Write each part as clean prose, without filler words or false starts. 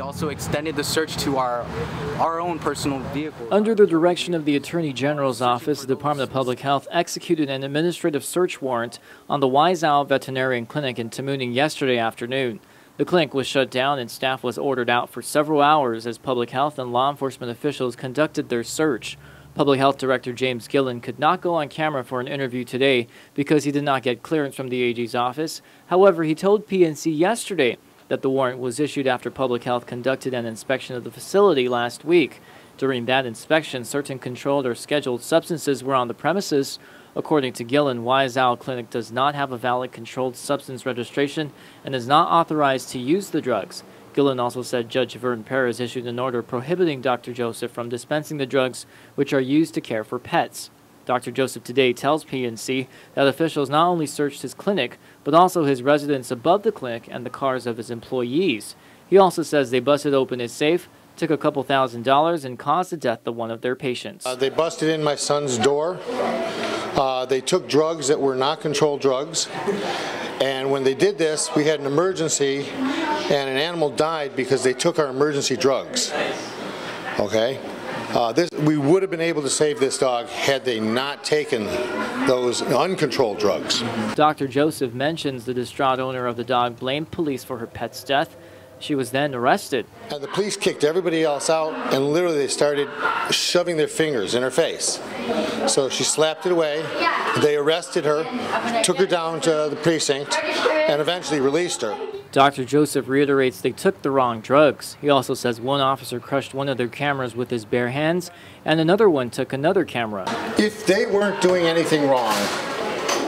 also extended the search to our own personal vehicles. Under the direction of the Attorney General's office, the Department of Public Health executed an administrative search warrant on the OWL Veterinarian Clinic in Tamuning yesterday afternoon. The clinic was shut down and staff was ordered out for several hours as public health and law enforcement officials conducted their search. Public Health Director James Gillen could not go on camera for an interview today because he did not get clearance from the AG's office. However, he told PNC yesterday that the warrant was issued after Public Health conducted an inspection of the facility last week. During that inspection, certain controlled or scheduled substances were on the premises. According to Gillen, OWL Clinic does not have a valid controlled substance registration and is not authorized to use the drugs. Gillen also said Judge Vern Perez issued an order prohibiting Dr. Joseph from dispensing the drugs which are used to care for pets. Dr. Joseph today tells PNC that officials not only searched his clinic, but also his residence above the clinic and the cars of his employees. He also says they busted open his safe, took a couple $1,000s, and caused the death of one of their patients. They busted in my son's door. They took drugs that were not controlled drugs. And when they did this, we had an emergency, and an animal died because they took our emergency drugs. Okay? We would have been able to save this dog had they not taken those uncontrolled drugs. Dr. Joseph mentions the distraught owner of the dog blamed police for her pet's death. She was then arrested. And the police kicked everybody else out, and literally they started shoving their fingers in her face. So she slapped it away. They arrested her, took her down to the precinct, and eventually released her. Dr. Joseph reiterates they took the wrong drugs. He also says one officer crushed one of their cameras with his bare hands, and another one took another camera. If they weren't doing anything wrong,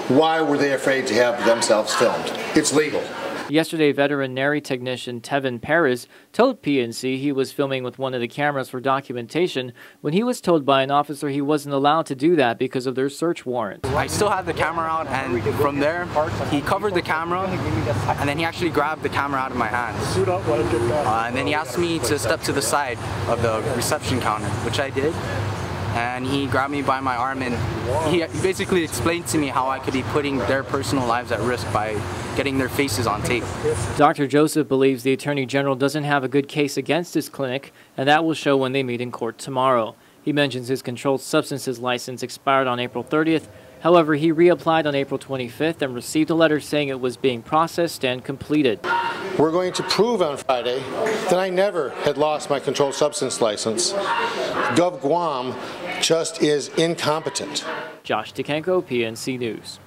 why were they afraid to have themselves filmed? It's legal. Yesterday, veterinary technician Tevin Perez told PNC he was filming with one of the cameras for documentation when he was told by an officer he wasn't allowed to do that because of their search warrant. I still had the camera out, and from there, he covered the camera, and then he actually grabbed the camera out of my hands. And then he asked me to step to the side of the reception counter, which I did. And he grabbed me by my arm, and he basically explained to me how I could be putting their personal lives at risk by getting their faces on tape. Dr. Joseph believes the Attorney General doesn't have a good case against his clinic, and that will show when they meet in court tomorrow. He mentions his controlled substances license expired on April 30th. However, he reapplied on April 25th and received a letter saying it was being processed and completed. We're going to prove on Friday that I never had lost my controlled substance license. Gov Guam just is incompetent. Josh DeKenko, PNC News.